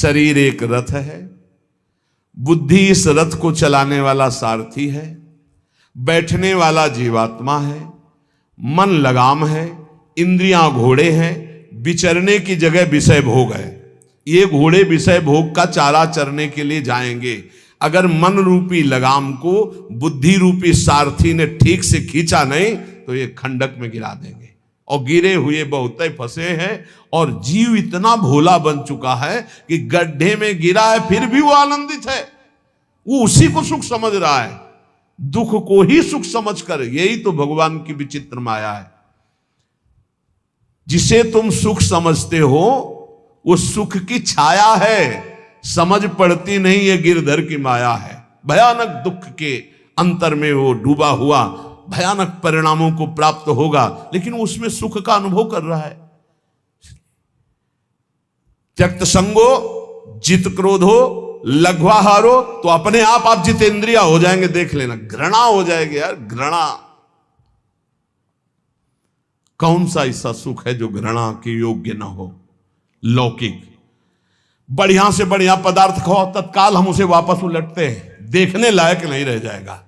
शरीर एक रथ है, बुद्धि इस रथ को चलाने वाला सारथी है, बैठने वाला जीवात्मा है, मन लगाम है, इंद्रियां घोड़े हैं, विचरने की जगह विषय भोग है। ये घोड़े विषय भोग का चारा चरने के लिए जाएंगे। अगर मन रूपी लगाम को बुद्धि रूपी सारथी ने ठीक से खींचा नहीं तो ये खंडक में गिरा देंगे। और गिरे हुए बहुत फंसे हैं, और जीव इतना भोला बन चुका है कि गड्ढे में गिरा है फिर भी वो आनंदित है, वो उसी को सुख समझ रहा है, दुख को ही सुख समझकर। यही तो भगवान की विचित्र माया है। जिसे तुम सुख समझते हो वो सुख की छाया है, समझ पड़ती नहीं, ये गिरधर की माया है। भयानक दुख के अंतर में वो डूबा हुआ भयानक परिणामों को प्राप्त होगा, लेकिन उसमें सुख का अनुभव कर रहा है। त्यक्त संगो जित क्रोधो लघ्वाहारो, तो अपने आप जितेंद्रिया हो जाएंगे। देख लेना, घृणा हो जाएगी यार, घृणा। कौन सा ऐसा सुख है जो घृणा के योग्य ना हो? लौकिक बढ़िया से बढ़िया पदार्थ खाओ, तत्काल हम उसे वापस उलटते हैं, देखने लायक नहीं रह जाएगा।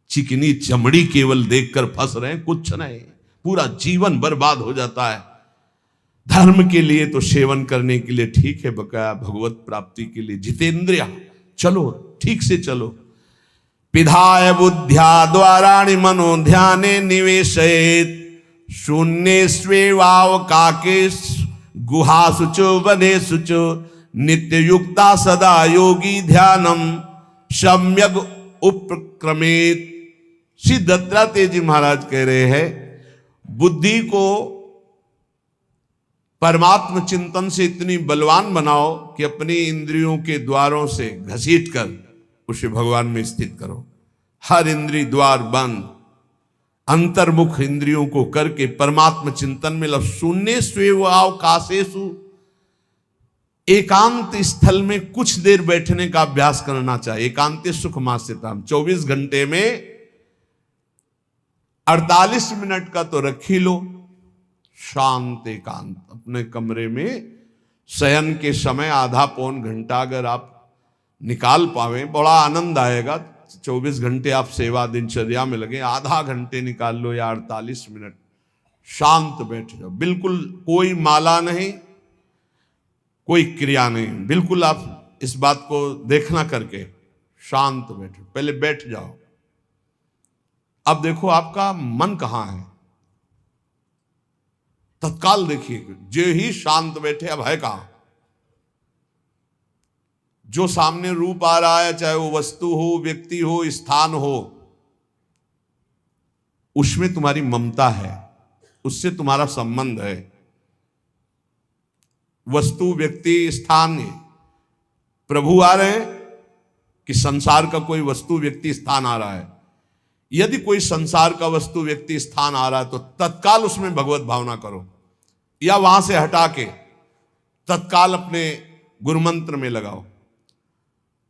चिकनी चमड़ी केवल देखकर फंस रहे हैं, कुछ नहीं, पूरा जीवन बर्बाद हो जाता है। धर्म के लिए तो सेवन करने के लिए ठीक है, बकाया भगवत प्राप्ति के लिए जितेंद्रिया चलो, ठीक से चलो। पिधाय बुद्ध्या द्वाराणि मनो ध्याने निवेशयेत्, शून्ये स्वेवावकाके गुहासुचो वनेसुचो, नित्य युक्ता सदा योगी ध्यानम सम्यक उपक्रमेत। श्री दत्तात्रेय जी महाराज कह रहे हैं, बुद्धि को परमात्म चिंतन से इतनी बलवान बनाओ कि अपनी इंद्रियों के द्वारों से घसीट कर उसे भगवान में स्थित करो। हर इंद्रिय द्वार बंद, अंतर्मुख इंद्रियों को करके परमात्म चिंतन में लग। शून्य स्वेवावकाशेषु, एकांत स्थल में कुछ देर बैठने का अभ्यास करना चाहिए। एकांत सुख मास्यताम, 24 घंटे में 48 मिनट का तो रख ही लो शांत एकांत। अपने कमरे में शयन के समय आधा पौन घंटा अगर आप निकाल पावे, बड़ा आनंद आएगा। 24 घंटे आप सेवा दिनचर्या में लगे, आधा घंटे निकाल लो या 48 मिनट शांत बैठ जाओ। बिल्कुल कोई माला नहीं, कोई क्रिया नहीं, बिल्कुल आप इस बात को देखना करके शांत बैठो। पहले बैठ जाओ। अब देखो आपका मन कहां है, तत्काल देखिए। जो ही शांत बैठे, अब है कहां? जो सामने रूप आ रहा है, चाहे वो वस्तु हो, व्यक्ति हो, स्थान हो, उसमें तुम्हारी ममता है, उससे तुम्हारा संबंध है। वस्तु, व्यक्ति, स्थान, प्रभु आ रहे हैं कि संसार का कोई वस्तु, व्यक्ति, स्थान आ रहा है? यदि कोई संसार का वस्तु, व्यक्ति, स्थान आ रहा है तो तत्काल उसमें भगवत भावना करो, या वहां से हटा के तत्काल अपने गुरु मंत्र में लगाओ।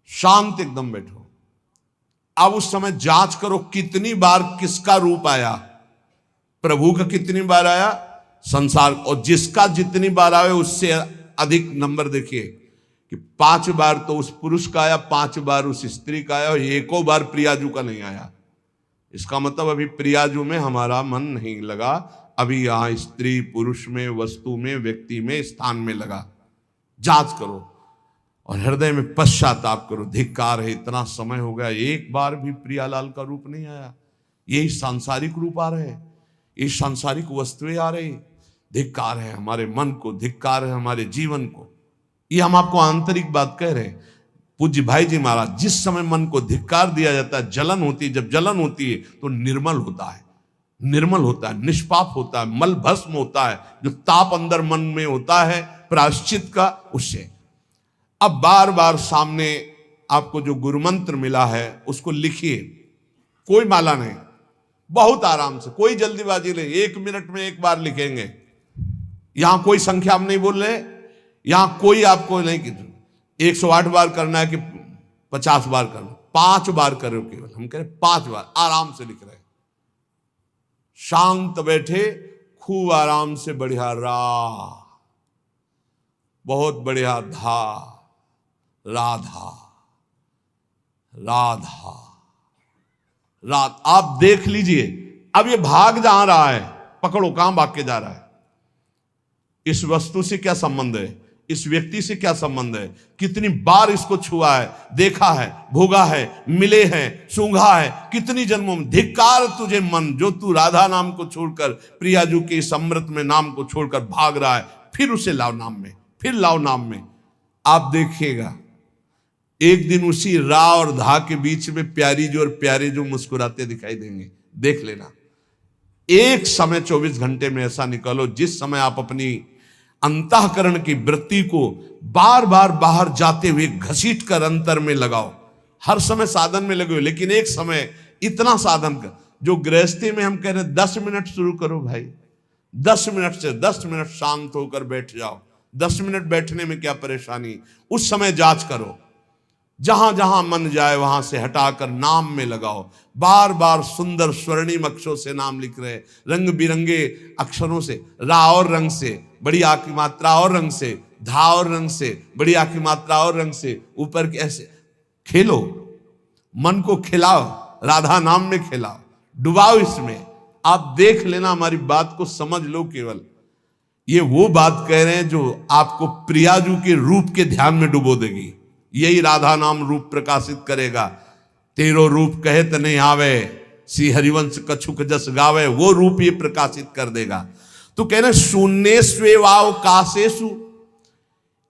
शांत एकदम बैठो। अब उस समय जांच करो कितनी बार किसका रूप आया। प्रभु का कितनी बार आया, संसार, और जिसका जितनी बार आए उससे अधिक नंबर देखिए कि 5 बार तो उस पुरुष का आया, 5 बार उस स्त्री का आया, और एको बार प्रियाजू का नहीं आया। इसका मतलब अभी प्रियाजू में हमारा मन नहीं लगा, अभी यहां स्त्री पुरुष में, वस्तु में, व्यक्ति में, स्थान में लगा। जांच करो और हृदय में पश्चाताप करो। धिक्कार है, इतना समय हो गया, एक बार भी प्रियालाल का रूप नहीं आया। यही सांसारिक रूप आ रहे, ये सांसारिक वस्तुएं आ रही। धिक्कार है हमारे मन को, धिक्कार है हमारे जीवन को। ये हम आपको आंतरिक बात कह रहे हैं। पूज्य भाई जी महाराज, जिस समय मन को धिक्कार दिया जाता है, जलन होती है, जब जलन होती है तो निर्मल होता है, निर्मल होता है, निष्पाप होता है, मल भस्म होता है। जो ताप अंदर मन में होता है प्रायश्चित का, उससे। अब बार बार सामने आपको जो गुरु मंत्र मिला है उसको लिखिए। कोई माला नहीं, बहुत आराम से, कोई जल्दीबाजी नहीं, 1 मिनट में एक बार लिखेंगे। यहां कोई संख्या हम नहीं बोल रहे, यहां कोई आपको नहीं कि 108 बार करना है कि 50 बार करना, 5 बार करो केवल। हम कह रहे 5 बार आराम से लिख रहे हैं। शांत बैठे, खूब आराम से बढ़िया रा बहुत बढ़िया, धा, राधा, राधा, रात। आप देख लीजिए, अब ये भाग जहां रहा है, पकड़ो कहां भाग के जा रहा है। इस वस्तु से क्या संबंध है, इस व्यक्ति से क्या संबंध है, कितनी बार इसको छुआ है, देखा है, भोगा है, मिले हैं, सूंघा है, कितनी जन्मों में। धिक्कार तुझे मन, जो तू राधा नाम को छोड़कर, प्रियाजू के इस अमृत में नाम को छोड़कर भाग रहा है, फिर उसे लाओ नाम में, फिर लाओ नाम में। आप देखिएगा एक दिन उसी रा और धा के बीच में प्यारी जो और प्यारे जो मुस्कुराते दिखाई देंगे। देख लेना, एक समय 24 घंटे में ऐसा निकालो जिस समय आप अपनी अंतःकरण की वृत्ति को बार बार बाहर जाते हुए घसीट कर अंतर में लगाओ। हर समय साधन में लगे हो, लेकिन एक समय इतना साधन कर, जो गृहस्थी में हम कह रहे हैं 10 मिनट शुरू करो भाई, 10 मिनट से 10 मिनट शांत होकर बैठ जाओ। 10 मिनट बैठने में क्या परेशानी, उस समय जांच करो, जहां जहां मन जाए वहां से हटाकर नाम में लगाओ। बार बार सुंदर स्वर्णिम अक्षरों से नाम लिख रहे, रंग बिरंगे अक्षरों से, रा और रंग से, बड़ी आ की मात्रा और रंग से, धा और रंग से, बड़ी आ की मात्रा और रंग से, ऊपर के ऐसे खेलो, मन को खिलाओ, राधा नाम में खिलाओ, डुबाओ इसमें। आप देख लेना, हमारी बात को समझ लो। केवल ये वो बात कह रहे हैं जो आपको प्रियाजू के रूप के ध्यान में डुबो देगी। यही राधा नाम रूप प्रकाशित करेगा। तेरो रूप कहत नहीं आवे, श्री हरिवंश कछुक जस गावे, वो रूप ये प्रकाशित कर देगा। तो कहना शून्य स्वेवाव काशेषु,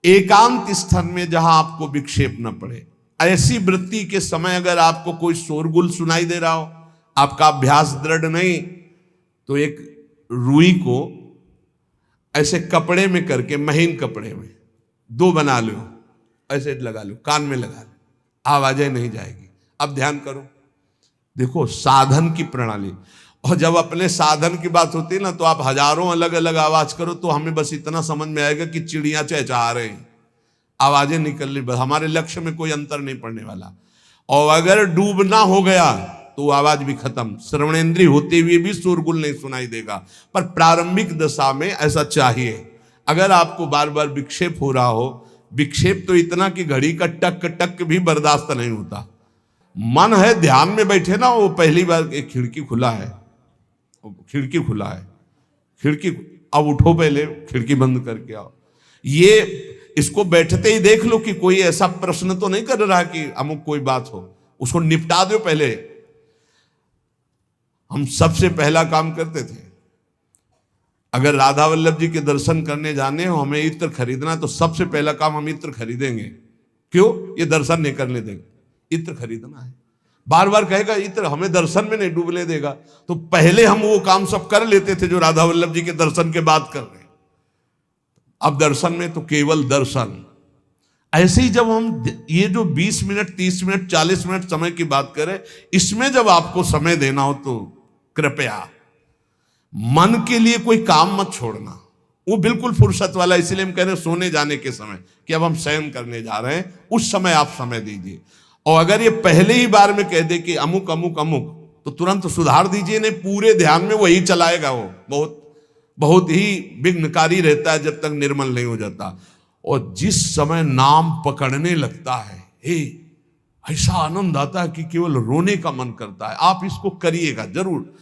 एकांत स्थान में जहां आपको विक्षेप न पड़े। ऐसी वृत्ति के समय अगर आपको कोई शोरगुल सुनाई दे रहा हो, आपका अभ्यास दृढ़ नहीं, तो एक रुई को ऐसे कपड़े में करके, महीन कपड़े में 2 बना लो, ऐसे लगा लो, कान में लगा लो, आवाजें नहीं जाएगी। अब ध्यान करो, देखो साधन की प्रणाली। और जब अपने साधन की बात होती है ना, तो आप हजारों अलग अलग आवाज करो तो हमें बस इतना समझ में आएगा कि चिड़िया चहचहा रहे हैं, आवाजें निकल रही, बस हमारे लक्ष्य में कोई अंतर नहीं पड़ने वाला। और अगर डूबना हो गया तो आवाज भी खत्म, श्रवणेंद्रिय होते हुए भी शोरगुल नहीं सुनाई देगा। पर प्रारंभिक दशा में ऐसा चाहिए। अगर आपको बार बार विक्षेप हो रहा हो, विक्षेप तो इतना कि घड़ी का टक टक भी बर्दाश्त नहीं होता, मन है ध्यान में बैठे ना, वो पहली बार एक खिड़की खुला है, खिड़की खुला है, खिड़की, अब उठो, पहले खिड़की बंद करके आओ। ये इसको बैठते ही देख लो कि कोई ऐसा प्रश्न तो नहीं कर रहा कि अमुक कोई बात हो, उसको निपटा दो पहले। हम सबसे पहला काम करते थे, अगर राधा वल्लभ जी के दर्शन करने जाने हो, हमें इत्र खरीदना, तो सबसे पहला काम हम इत्र खरीदेंगे। क्यों? ये दर्शन नहीं करने देगा, इत्र खरीदना है। बार बार कहेगा इत्र हमें दर्शन में नहीं डूबने देगा, तो पहले हम वो काम सब कर लेते थे जो राधा वल्लभ जी के दर्शन के बाद कर रहे हैं। अब दर्शन में तो केवल दर्शन। ऐसे ही जब हम ये जो 20 मिनट, 30 मिनट, 40 मिनट समय की बात करें, इसमें जब आपको समय देना हो तो कृपया मन के लिए कोई काम मत छोड़ना, वो बिल्कुल फुर्सत वाला। इसलिए हम कह रहे हैं सोने जाने के समय कि अब हम शयन करने जा रहे हैं, उस समय आप समय दीजिए। और अगर ये पहले ही बार में कह दे कि अमुक अमुक अमुक, तो तुरंत सुधार दीजिए, नहीं पूरे ध्यान में वही चलाएगा। वो बहुत बहुत ही विघ्नकारी रहता है जब तक निर्मल नहीं हो जाता। और जिस समय नाम पकड़ने लगता है, ऐसा आनंद आता है कि केवल रोने का मन करता है। आप इसको करिएगा जरूर,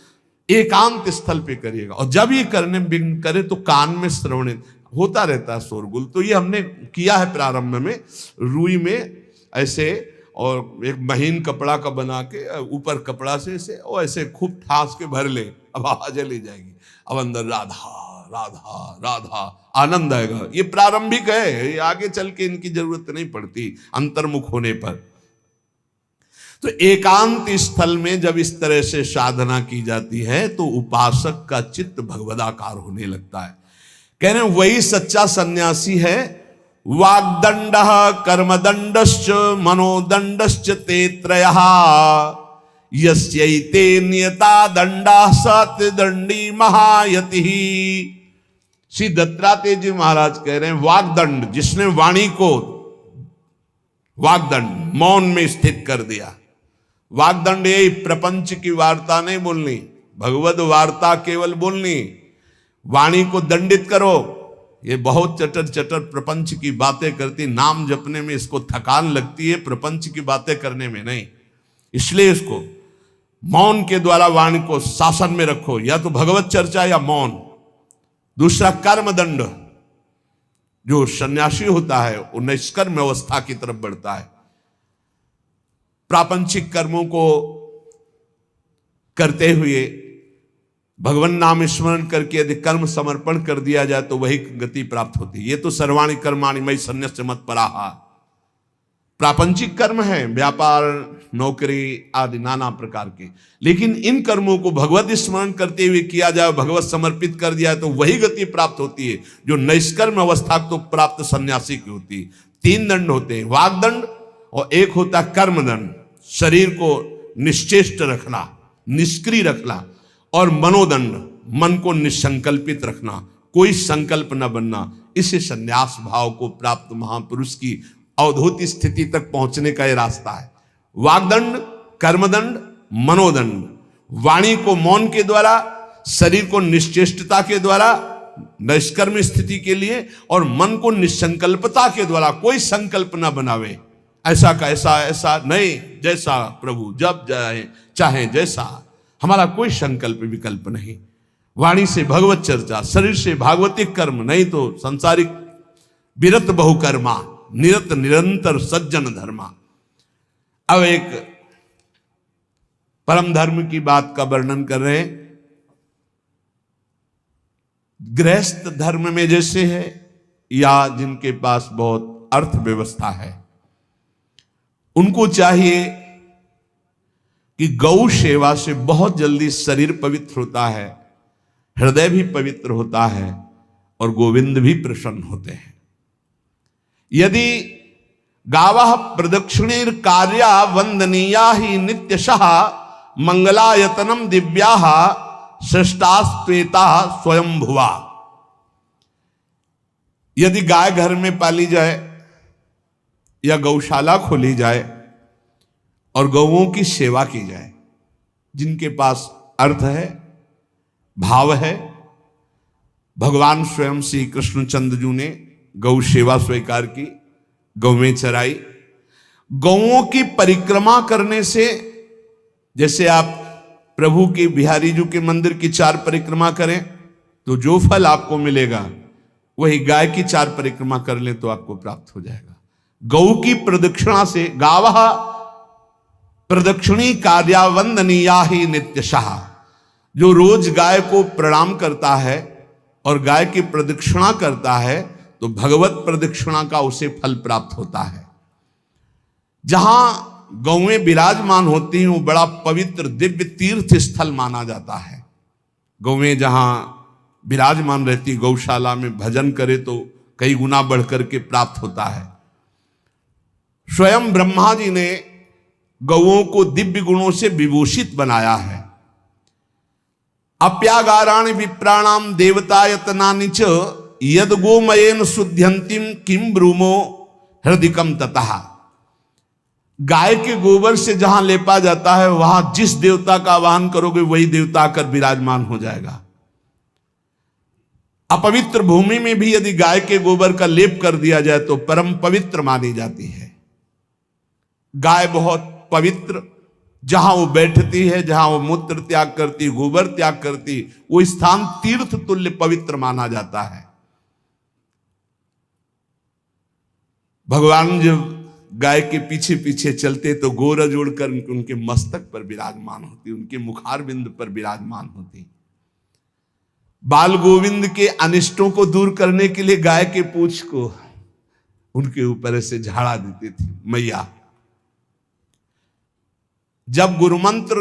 एकांत स्थल पे करिएगा। और जब ये करने विघ्न करे तो कान में श्रवण होता रहता है शोरगुल। तो ये हमने किया है प्रारंभ में, रुई में ऐसे, और एक महीन कपड़ा का बना के ऊपर कपड़ा से ऐसे, और ऐसे खूब ठास के भर ले, अब आवाजें ले जाएगी, अब अंदर राधा राधा राधा, आनंद आएगा। ये प्रारंभिक है, ये आगे चल के इनकी जरूरत नहीं पड़ती अंतर्मुख होने पर। तो एकांत स्थल में जब इस तरह से साधना की जाती है तो उपासक का चित्त भगवदाकार होने लगता है। कह रहे वही सच्चा सन्यासी है। वाग्दंड कर्मदंडश्च मनोदंडश्च ते त्रयः, यस्यैते नियता दंडा सत्यदंडी महायति। श्री दत्तात्रेय जी महाराज कह रहे हैं वाग्दंड, जिसने वाणी को, वाग्दंड मौन में स्थित कर दिया। वाग्दंड यही प्रपंच की वार्ता नहीं बोलनी, भगवद वार्ता केवल बोलनी। वाणी को दंडित करो, ये बहुत चटर चटर प्रपंच की बातें करती, नाम जपने में इसको थकान लगती है, प्रपंच की बातें करने में नहीं। इसलिए इसको मौन के द्वारा वाणी को शासन में रखो, या तो भगवत चर्चा या मौन। दूसरा कर्मदंड, जो सन्यासी होता है वो निष्कर्म अवस्था की तरफ बढ़ता है। प्रापंचिक कर्मों को करते हुए भगवान नाम स्मरण करके यदि कर्म समर्पण कर दिया जाए तो वही गति प्राप्त होती है। ये तो सर्वाणि कर्माणि मयि सन्न्यस्य मत्पराः, प्रापंचिक कर्म है, व्यापार, नौकरी आदि नाना प्रकार के। लेकिन इन कर्मों को भगवत स्मरण करते हुए किया जाए, भगवत समर्पित कर दिया तो वही गति प्राप्त होती है जो निष्कर्म अवस्था को प्राप्त सन्यासी की होती है। 3 दंड होते हैं, वागदंड और एक होता कर्मदंड, शरीर को निश्चेष्ट रखना, निष्क्रिय रखना, और मनोदंड, मन को निसंकल्पित रखना, कोई संकल्प न बनना। इसे संन्यास भाव को प्राप्त महापुरुष की अवधूत स्थिति तक पहुंचने का यह रास्ता है। वागदंड, कर्मदंड, मनोदंड, वाणी को मौन के द्वारा, शरीर को निश्चेष्टता के द्वारा निष्कर्म स्थिति के लिए, और मन को निसंकल्पता के द्वारा, कोई संकल्प न बनावे, ऐसा का ऐसा, ऐसा नहीं, जैसा प्रभु जब चाहे जैसा, हमारा कोई संकल्प विकल्प नहीं। वाणी से भगवत चर्चा, शरीर से भागवतिक कर्म, नहीं तो सांसारिक विरत बहुकर्मा, निरत निरंतर सज्जन धर्मा। अब एक परम धर्म की बात का वर्णन कर रहे हैं। गृहस्थ धर्म में जैसे है, या जिनके पास बहुत अर्थव्यवस्था है, उनको चाहिए कि गौ सेवा से बहुत जल्दी शरीर पवित्र होता है, हृदय भी पवित्र होता है, और गोविंद भी प्रसन्न होते हैं। यदि गावः प्रदक्षिणेर कार्या वंदनीया ही नित्यशः मंगलायतनम दिव्याः श्रेष्ठास्त्वेता स्वयंभुवा। यदि गाय घर में पाली जाए या गौशाला खोली जाए और गौओं की सेवा की जाए, जिनके पास अर्थ है, भाव है, भगवान स्वयं श्री कृष्णचंद्र जी ने गौ सेवा स्वीकार की, गौवें चराई। गौओं की परिक्रमा करने से, जैसे आप प्रभु के बिहारी जी के मंदिर की 4 परिक्रमा करें तो जो फल आपको मिलेगा, वही गाय की 4 परिक्रमा कर लें तो आपको प्राप्त हो जाएगा। गौ की प्रदक्षिणा से, गावः प्रदक्षिणी कार्या वंदनीया ही नित्यशः, जो रोज गाय को प्रणाम करता है और गाय की प्रदक्षिणा करता है तो भगवत प्रदक्षिणा का उसे फल प्राप्त होता है। जहां गौएं विराजमान होती हैं वो बड़ा पवित्र दिव्य तीर्थ स्थल माना जाता है। गौएं जहां विराजमान रहती, गौशाला में भजन करे तो कई गुना बढ़कर के प्राप्त होता है। स्वयं ब्रह्मा जी ने गौओं को दिव्य गुणों से विभूषित बनाया है। अप्यागाराणि विप्राणाम देवतायतनानि च यद गोमयेन शुद्ध्यंतिम किम ब्रूमो हृदिकम ततः। गाय के गोबर से जहां लेपा जाता है, वहां जिस देवता का आवाहन करोगे वही देवता आकर विराजमान हो जाएगा। अपवित्र भूमि में भी यदि गाय के गोबर का लेप कर दिया जाए तो परम पवित्र मानी जाती है। गाय बहुत पवित्र, जहां वो बैठती है, जहां वो मूत्र त्याग करती, गोबर त्याग करती, वो स्थान तीर्थ तुल्य पवित्र माना जाता है। भगवान जब गाय के पीछे पीछे चलते तो गोरज उड़कर उनके मस्तक पर विराजमान होती, उनके मुखार बिंद पर विराजमान होती। बाल गोविंद के अनिष्टों को दूर करने के लिए गाय के पूंछ को उनके ऊपर से झाड़ा देती थी मैया। जब गुरुमंत्र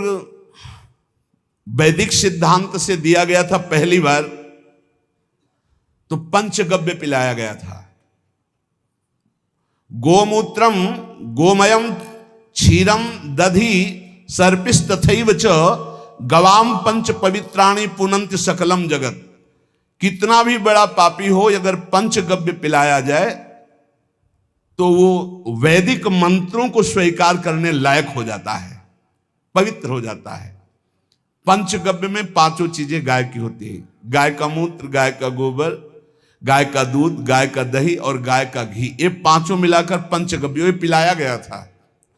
वैदिक सिद्धांत से दिया गया था पहली बार, तो पंचगव्य पिलाया गया था। गोमूत्रम गोमयम क्षीरम दधि सर्पिस्तथैव च गवाम पंच पवित्राणि पुनंत सकलम जगत। कितना भी बड़ा पापी हो, अगर पंचगव्य पिलाया जाए तो वो वैदिक मंत्रों को स्वीकार करने लायक हो जाता है, पवित्र हो जाता है। पंचगव्य में 5 चीजें गाय की होती है। गाय का मूत्र, गाय का गोबर, गाय का दूध, गाय का दही और गाय का घी, ये पांचों मिलाकर पंचगव्य पिलाया गया था।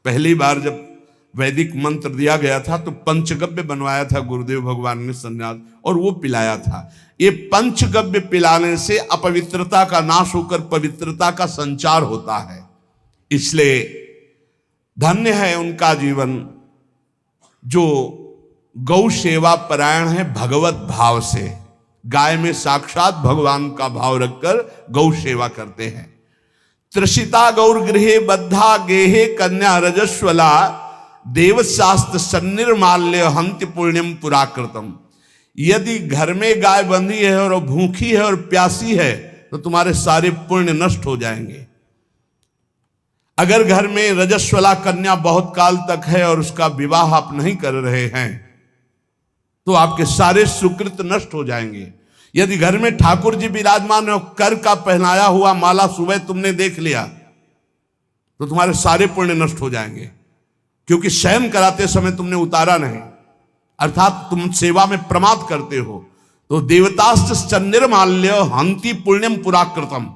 पहली बार जब वैदिक मंत्र दिया गया था तो पंचगव्य बनवाया था गुरुदेव भगवान ने सन्यास, और वो पिलाया था। ये पंचगव्य पिलाने से अपवित्रता का नाश होकर पवित्रता का संचार होता है। इसलिए धन्य है उनका जीवन जो गौ सेवा परायण है भगवत भाव से, गाय में साक्षात भगवान का भाव रखकर गौ सेवा करते हैं। त्रिषिता गौर गृहे बद्धा गेहे कन्या रजस्वला देवशास्त्र सन्निर्माल्य हंति पुण्यम पुराकृतम। यदि घर में गाय बंधी है और भूखी है और प्यासी है तो तुम्हारे सारे पुण्य नष्ट हो जाएंगे। अगर घर में रजस्वला कन्या बहुत काल तक है और उसका विवाह आप नहीं कर रहे हैं तो आपके सारे सुकृत नष्ट हो जाएंगे। यदि घर में ठाकुर जी विराजमान है, कर का पहनाया हुआ माला सुबह तुमने देख लिया तो तुम्हारे सारे पुण्य नष्ट हो जाएंगे, क्योंकि शयन कराते समय तुमने उतारा नहीं, अर्थात तुम सेवा में प्रमाद करते हो। तो देवतास्त्र सन्निर्माल्य हंति पुण्यम पुराकृतम।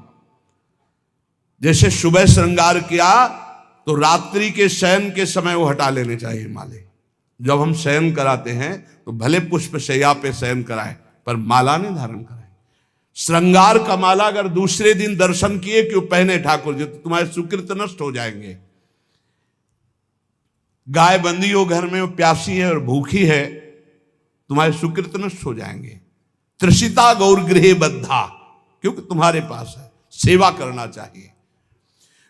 जैसे सुबह श्रृंगार किया तो रात्रि के शयन के समय वो हटा लेने चाहिए माले। जब हम शयन कराते हैं तो भले पुष्प शैया पे शयन कराएं पर माला नहीं धारण कराएं। श्रृंगार का माला अगर दूसरे दिन दर्शन किए क्यों पहने ठाकुर जी तो तुम्हारे सुकृत नष्ट हो जाएंगे। गाय बंदी हो घर में, वो प्यासी है और भूखी है, तुम्हारे सुकृत नष्ट हो जाएंगे। त्रिषिता गौर गृहे बद्धा, क्योंकि तुम्हारे पास है, सेवा करना चाहिए।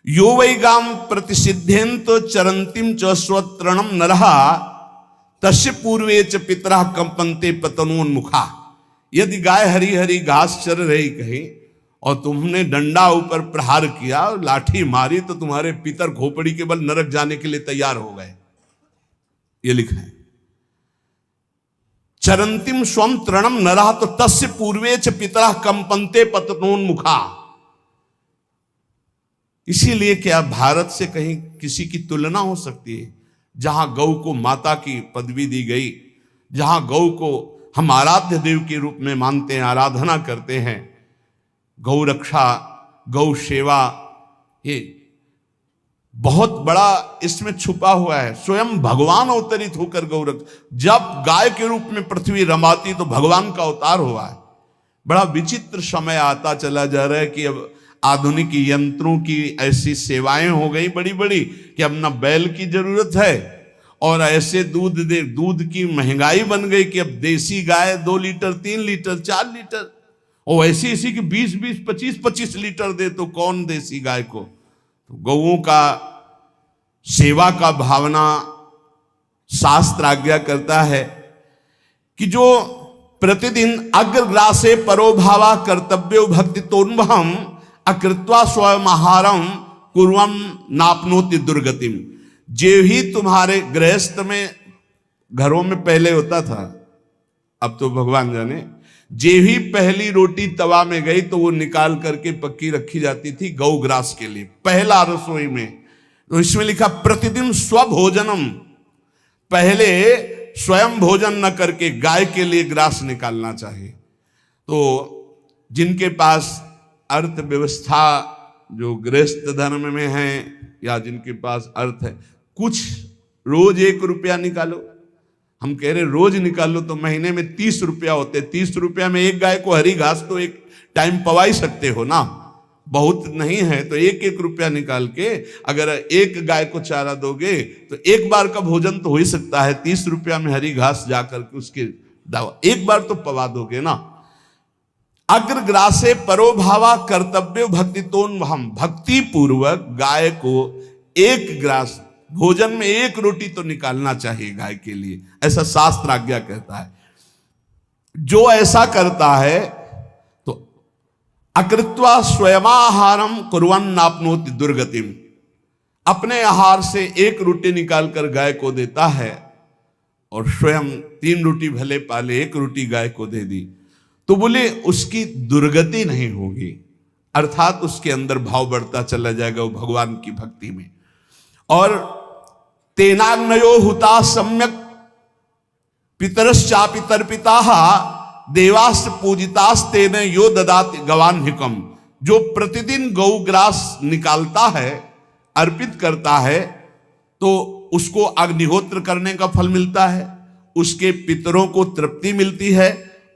यो वै गाम प्रतिसिद्धेन तो चरंतिम च स्वतरणम नरहा तस्य पूर्वे च पितरा कंपन्ते पतनोन्मुखा। यदि गाय हरी हरी घास चर रही कहीं और तुमने डंडा ऊपर प्रहार किया और लाठी मारी तो तुम्हारे पितर खोपड़ी के बल नरक जाने के लिए तैयार हो गए, ये लिखा है। चरंतिम स्वम तृणम नरः तो तस्य पूर्वे च पितरा कंपन्ते पतनोन्मुखा। इसीलिए क्या भारत से कहीं किसी की तुलना हो सकती है जहां गौ को माता की पदवी दी गई, जहां गौ को हम आराध्य देव के रूप में मानते हैं, आराधना करते हैं। गौ रक्षा, गौ सेवा, ये बहुत बड़ा इसमें छुपा हुआ है। स्वयं भगवान अवतरित होकर गौ रक्षा, जब गाय के रूप में पृथ्वी रमाती तो भगवान का अवतार हुआ है। बड़ा विचित्र समय आता चला जा रहा है कि अब आधुनिक यंत्रों की ऐसी सेवाएं हो गई बड़ी बड़ी कि अब ना बैल की जरूरत है और ऐसे दूध की महंगाई बन गई कि अब देसी गाय 2 लीटर 3 लीटर 4 लीटर और ऐसी ऐसी कि 20-20 25-25 लीटर दे तो कौन देसी गाय को। तो गौओं का सेवा का भावना शास्त्र आज्ञा करता है कि जो प्रतिदिन अग्रग्रासे परोभावा कर्तव्यो भक्ति तोन्वहम अकृत्वा स्वयं आहारम कुर्वम नापनोति दुर्गतिम। जे ही तुम्हारे गृहस्थ में घरों में पहले होता था, अब तो भगवान जाने, जे ही पहली रोटी तवा में गई तो वो निकाल करके पक्की रखी जाती थी गौग्रास के लिए, पहला रसोई में। तो इसमें लिखा प्रतिदिन स्वभोजनम, पहले स्वयं भोजन न करके गाय के लिए ग्रास निकालना चाहिए। तो जिनके पास अर्थव्यवस्था जो गृहस्थ धर्म में है या जिनके पास अर्थ है, कुछ रोज 1 रुपया निकालो। हम कह रहे रोज निकालो तो महीने में 30 रुपया होते, 30 रुपया में एक गाय को हरी घास तो एक टाइम पवा ही सकते हो ना, बहुत नहीं है तो 1-1 रुपया निकाल के अगर एक गाय को चारा दोगे तो एक बार का भोजन तो हो ही सकता है। 30 रुपया में हरी घास जाकर के उसके दावा एक बार तो पवा दोगे ना। अग्रग्रासे परोभावा कर्तव्य भक्ति तोन्वहम, भक्ति पूर्वक गाय को 1 ग्रास भोजन में 1 रोटी तो निकालना चाहिए गाय के लिए, ऐसा शास्त्र आज्ञा कहता है। जो ऐसा करता है तो अकृत्वा स्वयमाहारम कुर्वन् नाप्नोति दुर्गतिम, अपने आहार से 1 रोटी निकालकर गाय को देता है और स्वयं 3 रोटी भले पाले 1 रोटी गाय को दे दी तो बोले उसकी दुर्गति नहीं होगी, अर्थात उसके अंदर भाव बढ़ता चला जाएगा वो भगवान की भक्ति में। और तेनाग्नयो हुता सम्यक पितरश्चापि तर्पिता देवास पूजितास्तेन यो ददाति गवान्हिकम, जो प्रतिदिन गौग्रास निकालता है, अर्पित करता है, तो उसको अग्निहोत्र करने का फल मिलता है, उसके पितरों को तृप्ति मिलती है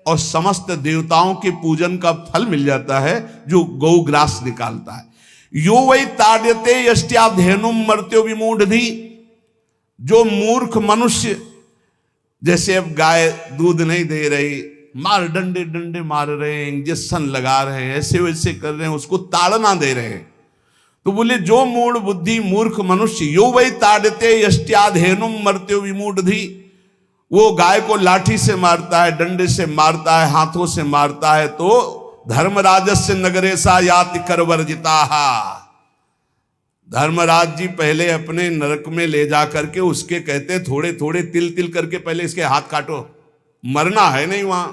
और समस्त देवताओं के पूजन का फल मिल जाता है जो गौग्रास निकालता है। यो वै ताड्यते यष्ट्याधेनुम मर्त्यो विमूढ़धि, जो मूर्ख मनुष्य, जैसे अब गाय दूध नहीं दे रही, मार डंडे डंडे मार रहे हैं, इंजेक्शन लगा रहे हैं, ऐसे वैसे कर रहे हैं, उसको ताड़ना दे रहे हैं, तो बोले जो मूढ़ बुद्धि मूर्ख मनुष्य, यो वै ताड्यते यष्ट्याधेनुम मर्त्यो विमूढ़धि, वो गाय को लाठी से मारता है, डंडे से मारता है, हाथों से मारता है, तो धर्मराजस्य नगरेशा याति करवर्जिताहा, धर्मराज जी पहले अपने नरक में ले जा करके उसके कहते थोड़े थोड़े तिल तिल करके पहले इसके हाथ काटो, मरना है नहीं वहां,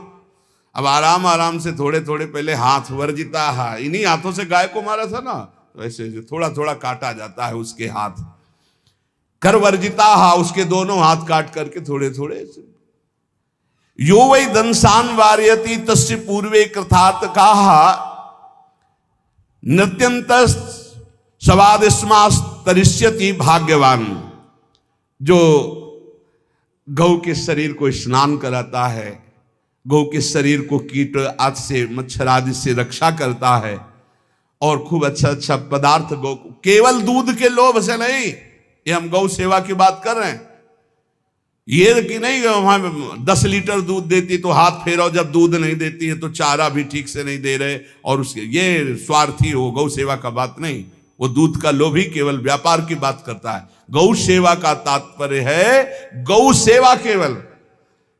अब आराम आराम से थोड़े थोड़े पहले हाथ वर्जिताहा, इन्हीं हाथों से गाय को मारा था ना, तो ऐसे थोड़ा थोड़ा काटा जाता है उसके हाथ, कर वर्जिताहा, उसके दोनों हाथ काट करके थोड़े थोड़े। यो वै दंसान वार्यति तस्य पूर्वे कृतार्थ काहा, नृत्यंत सवादिस्मास तरिष्यति भाग्यवान, जो गौ के शरीर को स्नान कराता है, गौ के शरीर को कीट आदि से मच्छर आदि से रक्षा करता है, और खूब अच्छा अच्छा पदार्थ गौ, केवल दूध के लोभ से नहीं, ये हम गौ सेवा की बात कर रहे हैं, ये कि नहीं वहां 10 लीटर दूध देती तो हाथ फेरो, जब दूध नहीं देती है तो चारा भी ठीक से नहीं दे रहे, और उसके ये स्वार्थी हो, गौ सेवा का बात नहीं, वो दूध का लोभी केवल व्यापार की बात करता है। गौ सेवा का तात्पर्य है गौ सेवा, केवल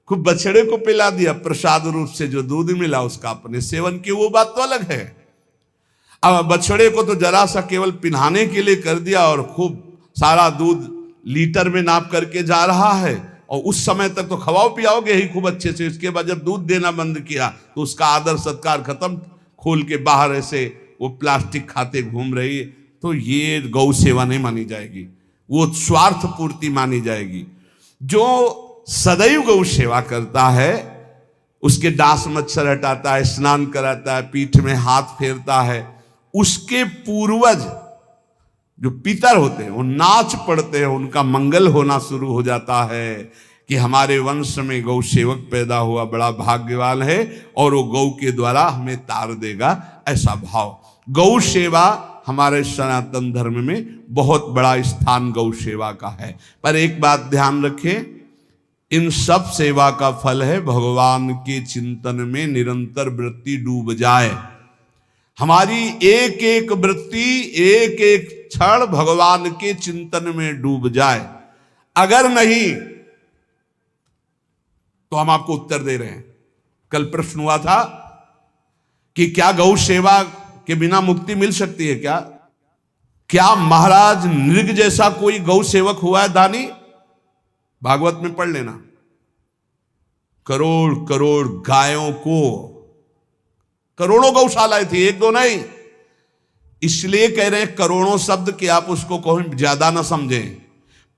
खूब बछड़े को पिला दिया प्रसाद रूप से, जो दूध मिला उसका अपने सेवन की, वो बात तो अलग है। अब बछड़े को तो जरा सा केवल पिन्हाने के लिए कर दिया और खूब सारा दूध लीटर में नाप करके जा रहा है, और उस समय तक तो खवाओ पियाओगे ही खूब अच्छे से, इसके बाद जब दूध देना बंद किया तो उसका आदर सत्कार खत्म, खोल के बाहर ऐसे वो प्लास्टिक खाते घूम रही है, तो ये गौ सेवा नहीं मानी जाएगी, वो स्वार्थ पूर्ति मानी जाएगी। जो सदैव गौ सेवा करता है, उसके डांस मच्छर हटाता है, स्नान कराता है, पीठ में हाथ फेरता है, उसके पूर्वज जो पितर होते हैं वो नाच पड़ते हैं, उनका मंगल होना शुरू हो जाता है कि हमारे वंश में गौ सेवक पैदा हुआ, बड़ा भाग्यवान है, और वो गौ के द्वारा हमें तार देगा, ऐसा भाव। गौ सेवा हमारे सनातन धर्म में बहुत बड़ा स्थान गौ सेवा का है। पर एक बात ध्यान रखें, इन सब सेवा का फल है भगवान के चिंतन में निरंतर वृत्ति डूब जाए, हमारी एक एक वृत्ति एक एक क्षण भगवान के चिंतन में डूब जाए। अगर नहीं तो हम आपको उत्तर दे रहे हैं। कल प्रश्न हुआ था कि क्या गौ सेवा के बिना मुक्ति मिल सकती है? क्या महाराज नृग जैसा कोई गौ सेवक हुआ है दानी? भागवत में पढ़ लेना, करोड़ करोड़ गायों को, करोड़ों गौशालाएं थी, एक दो नहीं, इसलिए कह रहे हैं करोड़ों शब्द कि आप उसको कहीं ज्यादा ना समझें।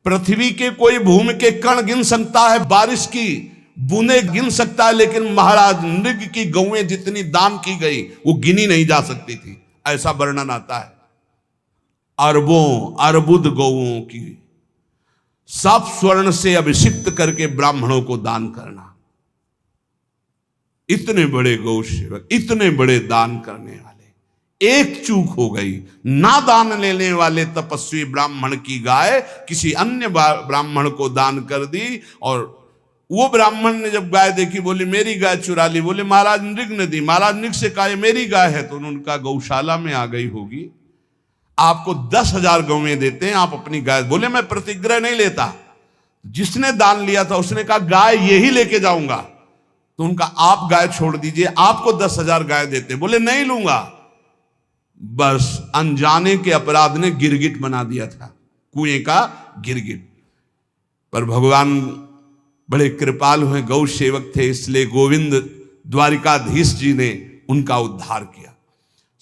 पृथ्वी के कोई भूमि के कण गिन सकता है, बारिश की बूंदे गिन सकता है, लेकिन महाराज नृग की गौएं जितनी दान की गई वो गिनी नहीं जा सकती थी, ऐसा वर्णन आता है। अरबों अरबुद गौओं की सब स्वर्ण से अभिषिक्त करके ब्राह्मणों को दान करना, इतने बड़े गौ सेवक, इतने बड़े दान करने वाले, एक चूक हो गई, ना दान लेने वाले तपस्वी ब्राह्मण की गाय किसी अन्य ब्राह्मण को दान कर दी, और वो ब्राह्मण ने जब गाय देखी बोली मेरी गाय चुरा ली, बोले महाराज नृग ने दी। महाराज नृग से कहा मेरी गाय है, तो उनका गौशाला में आ गई होगी, आपको 10,000 गौएं देते हैं, आप अपनी गाय। बोले मैं प्रतिग्रह नहीं लेता। जिसने दान लिया था उसने कहा गाय यही लेके जाऊंगा, तो उनका आप गाय छोड़ दीजिए, आपको 10,000 गाय देते। बोले नहीं लूंगा। बस अनजाने के अपराध ने गिरगिट बना दिया था, कुएं का गिरगिट। पर भगवान बड़े कृपालु हैं, गौ सेवक थे, इसलिए गोविंद द्वारिकाधीश जी ने उनका उद्धार किया।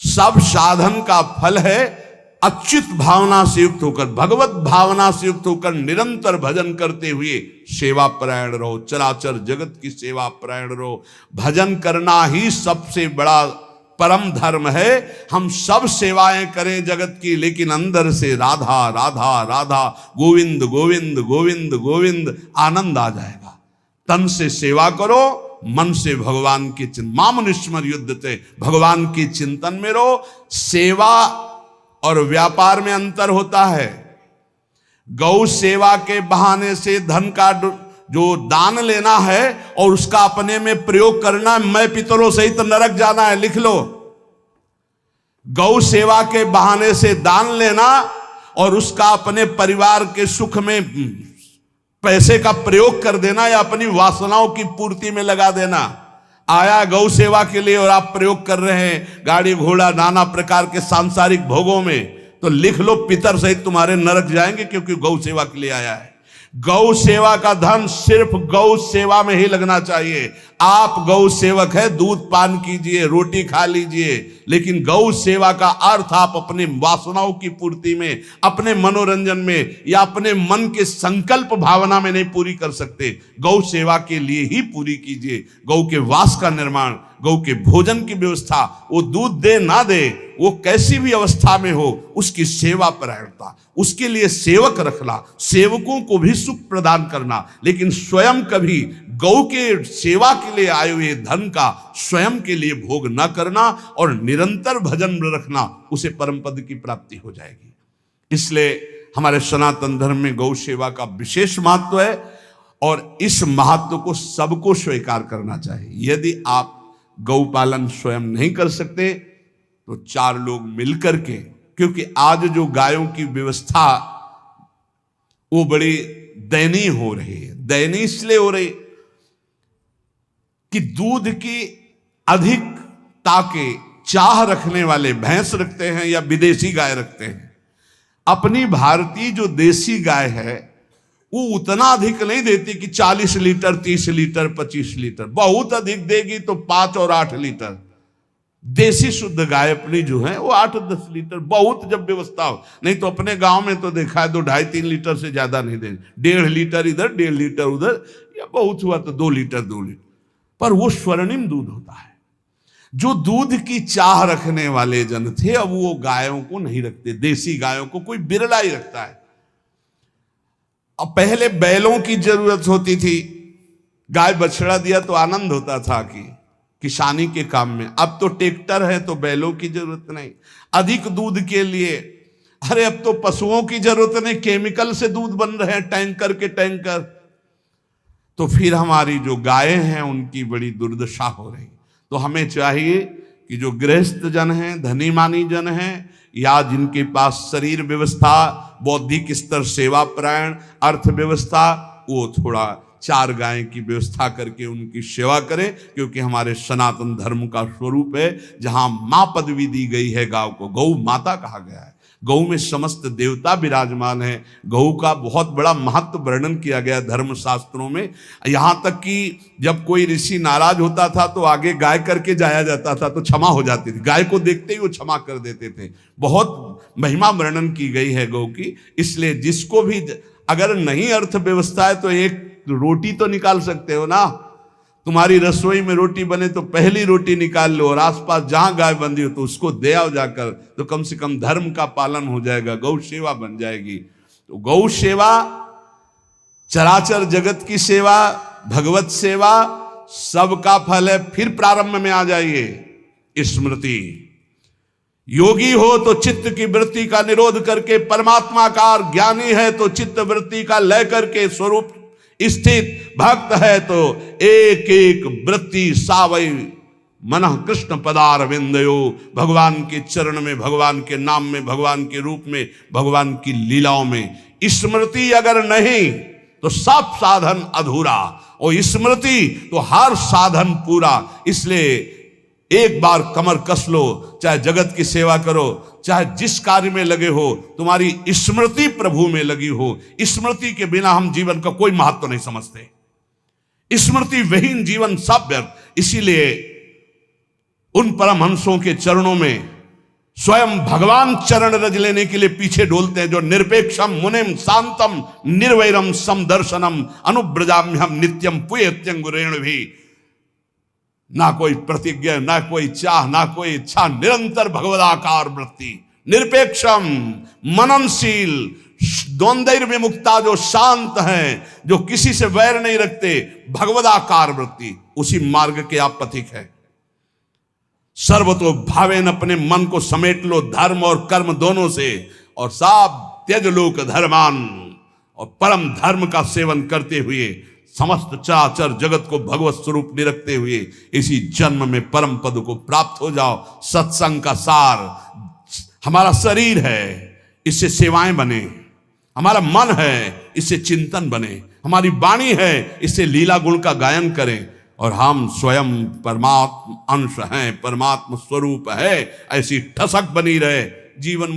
सब साधन का फल है अच्युत भावना से युक्त होकर, भगवत भावना से युक्त होकर निरंतर भजन करते हुए सेवा परायण रहो, चराचर जगत की सेवा परायण रहो। भजन करना ही सबसे बड़ा परम धर्म है। हम सब सेवाएं करें जगत की, लेकिन अंदर से राधा राधा राधा, गोविंद गोविंद गोविंद गोविंद, आनंद आ जाएगा। तन से सेवा करो, मन से भगवान की चिंतन, मामनुष्मर युद्ध से, भगवान की चिंतन में रहो। सेवा और व्यापार में अंतर होता है। गौ सेवा के बहाने से धन का जो दान लेना है और उसका अपने में प्रयोग करना, मैं पितरों सहित नरक जाना है, लिख लो। गौ सेवा के बहाने से दान लेना और उसका अपने परिवार के सुख में पैसे का प्रयोग कर देना या अपनी वासनाओं की पूर्ति में लगा देना। आया गौ सेवा के लिए और आप प्रयोग कर रहे हैं गाड़ी घोड़ा नाना प्रकार के सांसारिक भोगों में, तो लिख लो पितर सहित तुम्हारे नरक जाएंगे, क्योंकि गौ सेवा के लिए आया है। गौ सेवा का धन सिर्फ गौ सेवा में ही लगना चाहिए। आप गौ सेवक है, दूध पान कीजिए, रोटी खा लीजिए, लेकिन गौ सेवा का अर्थ आप अपने वासनाओं की पूर्ति में, अपने मनोरंजन में या अपने मन के संकल्प भावना में नहीं पूरी कर सकते। गौ सेवा के लिए ही पूरी कीजिए। गौ के वास का निर्माण, गौ के भोजन की व्यवस्था, वो दूध दे ना दे, वो कैसी भी अवस्था में हो, उसकी सेवा परायणता, उसके लिए सेवक रखना, सेवकों को भी सुख प्रदान करना, लेकिन स्वयं कभी गौ के सेवा के लिए आए हुए धन का स्वयं के लिए भोग न करना और निरंतर भजन रखना, उसे परम पद की प्राप्ति हो जाएगी। इसलिए हमारे सनातन धर्म में गौ सेवा का विशेष महत्व है और इस महत्व को सबको स्वीकार करना चाहिए। यदि आप गौ पालन स्वयं नहीं कर सकते तो 4 लोग मिलकर के, क्योंकि आज जो गायों की व्यवस्था वो बड़ी दयनीय हो रही है। दयनीय इसलिए हो रही कि दूध की अधिक ताके चाह रखने वाले भैंस रखते हैं या विदेशी गाय रखते हैं। अपनी भारतीय जो देसी गाय है वो उतना अधिक नहीं देती कि 40 लीटर 30 लीटर 25 लीटर, बहुत अधिक देगी तो 5 और 8 लीटर। देसी शुद्ध गाय अपनी जो है वो 8-10 लीटर, बहुत जब व्यवस्था हो। नहीं तो अपने गांव में तो देखा है 2-2.5-3 लीटर से ज्यादा नहीं देंगे। 1.5 लीटर इधर 1.5 लीटर उधर, या बहुत हुआ तो 2 लीटर 2 लीटर, पर वो स्वर्णिम दूध होता है। जो दूध की चाह रखने वाले जन थे अब वो गायों को नहीं रखते, देसी गायों को कोई बिरला ही रखता है। अब पहले बैलों की जरूरत होती थी, गाय बछड़ा दिया तो आनंद होता था कि किसानी के काम में। अब तो ट्रैक्टर है तो बैलों की जरूरत नहीं। अधिक दूध के लिए अरे अब तो पशुओं की जरूरत नहीं, केमिकल से दूध बन रहे हैं, टैंकर के टैंकर। तो फिर हमारी जो गायें हैं उनकी बड़ी दुर्दशा हो रही। तो हमें चाहिए कि जो गृहस्थ जन हैं, धनी मानी जन हैं, या जिनके पास शरीर व्यवस्था, बौद्धिक स्तर सेवा परायण, अर्थव्यवस्था, वो थोड़ा 4 गाय की व्यवस्था करके उनकी सेवा करें, क्योंकि हमारे सनातन धर्म का स्वरूप है जहां मां पदवी दी गई है गांव को, गौ माता कहा गया है। गौ में समस्त देवता विराजमान है। गौ का बहुत बड़ा महत्व वर्णन किया गया धर्म शास्त्रों में। यहाँ तक कि जब कोई ऋषि नाराज होता था तो आगे गाय करके जाया जाता था तो क्षमा हो जाती थी। गाय को देखते ही वो क्षमा कर देते थे। बहुत महिमा वर्णन की गई है गौ की। इसलिए जिसको भी अगर नहीं अर्थव्यवस्था है तो एक रोटी तो निकाल सकते हो ना। तुम्हारी रसोई में रोटी बने तो पहली रोटी निकाल लो और आसपास जहां गाय बंधी हो तो उसको दे आओ जाकर, तो कम से कम धर्म का पालन हो जाएगा, गौ सेवा बन जाएगी। तो गौ सेवा, चराचर जगत की सेवा, भगवत सेवा, सबका फल है। फिर प्रारंभ में आ जाइए स्मृति। योगी हो तो चित्त की वृत्ति का निरोध करके परमात्माकार, ज्ञानी है तो चित्त वृत्ति का लय करके स्वरूप स्थित, भक्त है तो एक एक वृत्ति सावई मनः कृष्ण पदार विंदयो। भगवान के चरण में, भगवान के नाम में, भगवान के रूप में, भगवान की लीलाओं में। स्मृति अगर नहीं तो सब साधन अधूरा, और स्मृति तो हर साधन पूरा। इसलिए एक बार कमर कस लो, चाहे जगत की सेवा करो, चाहे जिस कार्य में लगे हो, तुम्हारी स्मृति प्रभु में लगी हो। स्मृति के बिना हम जीवन का कोई महत्व नहीं समझते। स्मृति विहीन जीवन सब व्यर्थ। इसीलिए उन परमहंसों के चरणों में स्वयं भगवान चरण रज लेने के लिए पीछे डोलते हैं, जो निरपेक्षम मुनिम शांतम निर्वैरम समदर्शनम अनुब्रजाम्यहम नित्यम पुयत्यंगुरेण भी। ना कोई प्रतिज्ञा, ना कोई चाह, ना कोई इच्छा, निरंतर भगवदाकार वृत्ति, निरपेक्षम मननशील, द्वंद्व विमुक्ता, जो शांत हैं, जो किसी से वैर नहीं रखते, भगवदाकार वृत्ति, उसी मार्ग के आप पथिक हैं। सर्वतो भावेन, अपने मन को समेट लो धर्म और कर्म दोनों से, और साब त्यज लोक धर्मान, और परम धर्म का सेवन करते हुए समस्त चराचर जगत को भगवत स्वरूप निरखते हुए इसी जन्म में परम पद को प्राप्त हो जाओ। सत्संग का सार हमारा शरीर है, इससे सेवाएं बने, हमारा मन है, इससे चिंतन बने, हमारी वाणी है, इससे लीला गुण का गायन करें, और हम स्वयं परमात्म अंश हैं, परमात्म स्वरूप है, ऐसी ठसक बनी रहे जीवन।